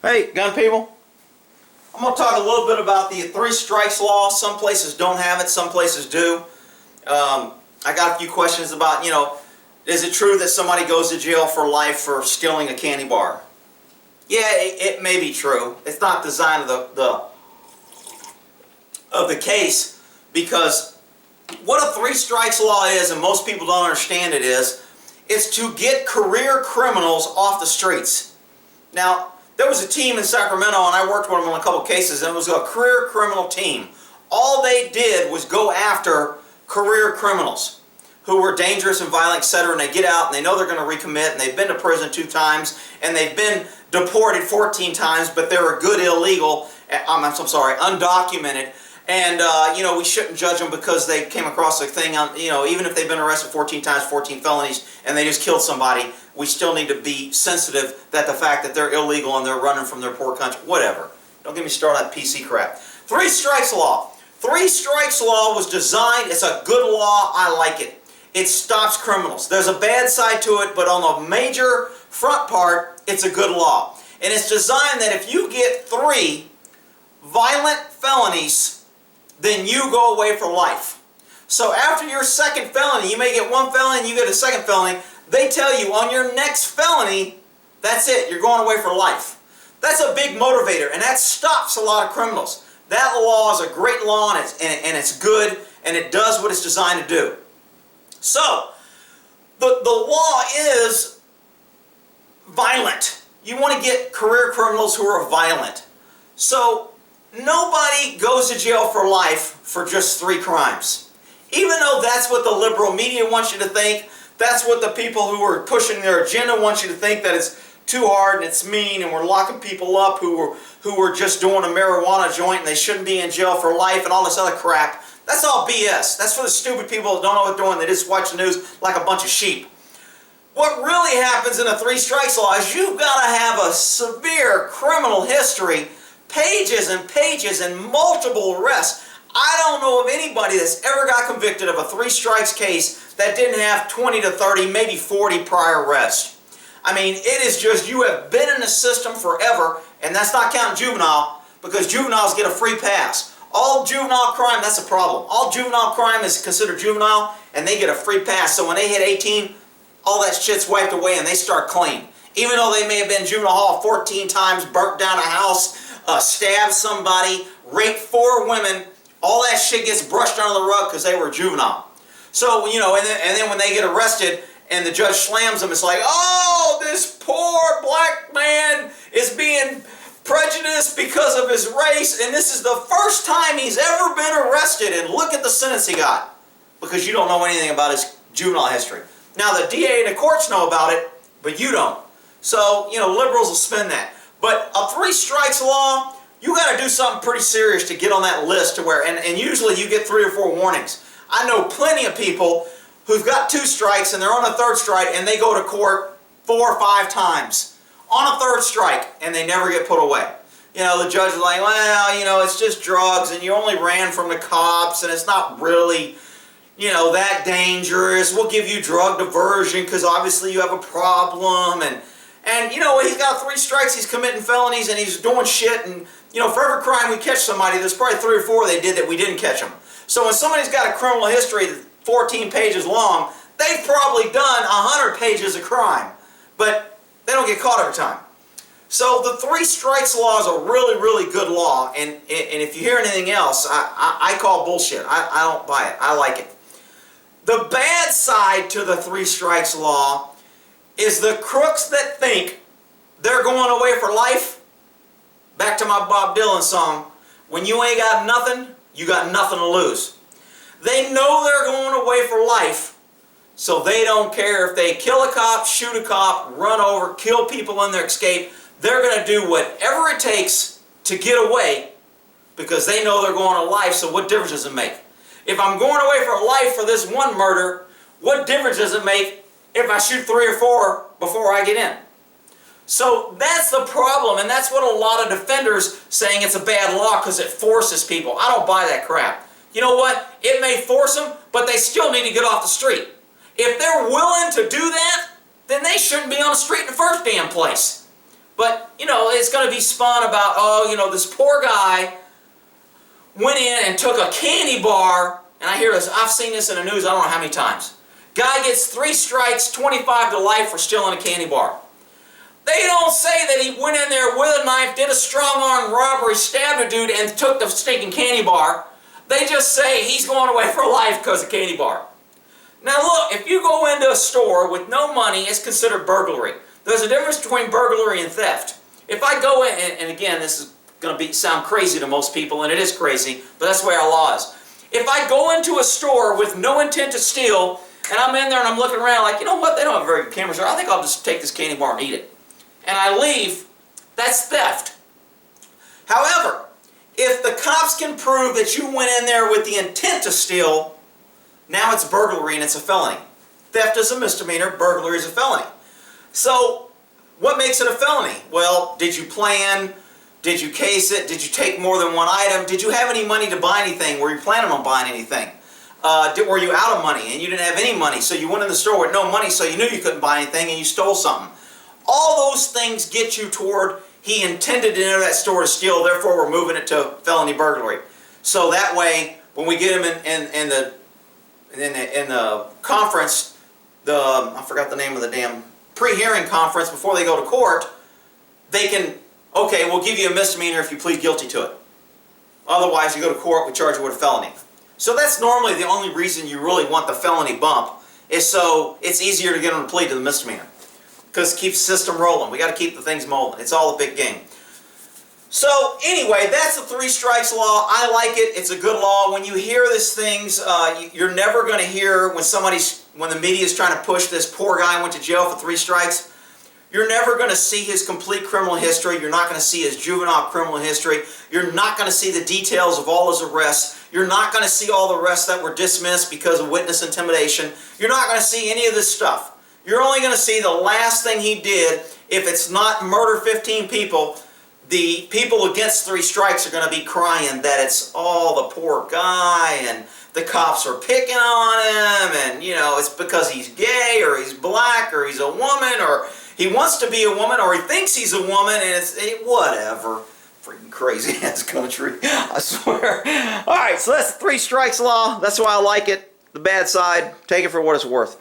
Hey, gun people. I'm going to talk a little bit about the three strikes law. Some places don't have it, some places do. I got a few questions about, is it true that somebody goes to jail for life for stealing a candy bar? Yeah, it may be true. It's not the design of the case, because what a three strikes law is, and most people don't understand it, is it's to get career criminals off the streets. Now, there was a team in Sacramento, and I worked with them on a couple of cases, and it was a career criminal team. All they did was go after career criminals who were dangerous and violent, etc., and they get out, and they know they're going to recommit, and they've been to prison 2 times, and they've been deported 14 times, but they're a good illegal, I'm sorry, undocumented, and, we shouldn't judge them because they came across a thing, even if they've been arrested 14 times, 14 felonies, and they just killed somebody, we still need to be sensitive that the fact that they're illegal and they're running from their poor country, whatever. Don't get me started on that PC crap. Three strikes law. Three strikes law was designed, it's a good law, I like it. It stops criminals. There's a bad side to it, but on the major front part, it's a good law. And it's designed that if you get 3 violent felonies, then you go away for life. So after your second felony, you may get 1 felony and you get a second felony, they tell you on your next felony, that's it, you're going away for life. That's a big motivator, and that stops a lot of criminals. That law is a great law, and it's good, and it does what it's designed to do. So, the law is violent. You want to get career criminals who are violent. So, nobody goes to jail for life for just 3 crimes. Even though that's what the liberal media wants you to think, that's what the people who are pushing their agenda want you to think, that it's too hard and it's mean and we're locking people up who were just doing a marijuana joint and they shouldn't be in jail for life and all this other crap. That's all BS. That's for the stupid people that don't know what they're doing. They just watch the news like a bunch of sheep. What really happens in a 3 strikes law is you've got to have a severe criminal history, pages and pages and multiple arrests. I don't know of anybody that's ever got convicted of a 3 strikes case that didn't have 20 to 30, maybe 40 prior arrests. I mean, it is just, you have been in the system forever, and that's not counting juvenile, because juveniles get a free pass. All juvenile crime, that's a problem. All juvenile crime is considered juvenile, and they get a free pass. So when they hit 18, all that shit's wiped away, and they start clean. Even though they may have been juvenile hall 14 times, burnt down a house, stabbed somebody, raped 4 women, all that shit gets brushed under the rug because they were juvenile. So, and then when they get arrested and the judge slams them, it's like, oh, this poor black man is being prejudiced because of his race, and this is the first time he's ever been arrested, and look at the sentence he got. Because you don't know anything about his juvenile history. Now, the DA and the courts know about it, but you don't. So, liberals will spin that. But a 3 strikes law, you got to do something pretty serious to get on that list to where, and usually you get 3 or 4 warnings. I know plenty of people who've got 2 strikes and they're on a 3rd strike and they go to court 4 or 5 times on a 3rd strike and they never get put away. The judge is like, well, it's just drugs and you only ran from the cops and it's not really, that dangerous. We'll give you drug diversion because obviously you have a problem, and he's got 3 strikes, he's committing felonies and he's doing shit, and for every crime we catch somebody, there's probably 3 or 4 they did that we didn't catch them. So when somebody's got a criminal history that's 14 pages long, they've probably done 100 pages of crime, but they don't get caught every time. So the 3 strikes law is a really, really good law, and if you hear anything else, I call bullshit. I don't buy it. I like it. The bad side to the 3 strikes law is the crooks that think they're going away for life. Back to my Bob Dylan song, when you ain't got nothing, you got nothing to lose. They know they're going away for life, so they don't care if they kill a cop, shoot a cop, run over, kill people in their escape. They're going to do whatever it takes to get away because they know they're going to life, so what difference does it make? If I'm going away for life for this one murder, what difference does it make if I shoot 3 or 4 before I get in? So that's the problem, and that's what a lot of defenders saying it's a bad law because it forces people. I don't buy that crap. You know what? It may force them, but they still need to get off the street. If they're willing to do that, then they shouldn't be on the street in the first damn place. But, it's it's going to be spun about, oh, you know, this poor guy went in and took a candy bar, and I hear this, I've seen this in the news I don't know how many times. Guy gets 3 strikes, 25 to life for stealing a candy bar. They don't say that he went in there with a knife, did a strong-arm robbery, stabbed a dude, and took the stinking candy bar. They just say he's going away for life because of candy bar. Now look, if you go into a store with no money, it's considered burglary. There's a difference between burglary and theft. If I go in, and again, this is going to sound crazy to most people, and it is crazy, but that's the way our law is. If I go into a store with no intent to steal, and I'm in there and I'm looking around like, you know what, they don't have very good cameras there, I think I'll just take this candy bar and eat it. And I leave, that's theft. However, if the cops can prove that you went in there with the intent to steal, now it's burglary and it's a felony. Theft is a misdemeanor, burglary is a felony. So, what makes it a felony? Well, did you plan? Did you case it? Did you take more than one item? Did you have any money to buy anything? Were you planning on buying anything? Were you out of money and you didn't have any money, so you went in the store with no money, so you knew you couldn't buy anything and you stole something? All those things get you toward he intended to enter that store to steal, therefore we're moving it to felony burglary. So that way, when we get him in the conference, I forgot the name of the damn pre-hearing conference before they go to court, they can, okay, we'll give you a misdemeanor if you plead guilty to it. Otherwise, you go to court, we charge you with a felony. So that's normally the only reason you really want the felony bump, is so it's easier to get them to plead to the misdemeanor. Because it keeps the system rolling. We got to keep the things rolling. It's all a big game. So anyway, that's the 3 strikes law. I like it. It's a good law. When you hear these things, you're never going to hear when the media is trying to push this poor guy went to jail for 3 strikes. You're never going to see his complete criminal history. You're not going to see his juvenile criminal history. You're not going to see the details of all his arrests. You're not going to see all the arrests that were dismissed because of witness intimidation. You're not going to see any of this stuff. You're only going to see the last thing he did. If it's not murder 15 people, the people against 3 strikes are going to be crying that it's all the poor guy and the cops are picking on him and, you know, it's because he's gay or he's black or he's a woman or he wants to be a woman or he thinks he's a woman and it's whatever. Freaking crazy ass country, I swear. Alright, so that's the 3 strikes law. That's why I like it. The bad side, take it for what it's worth.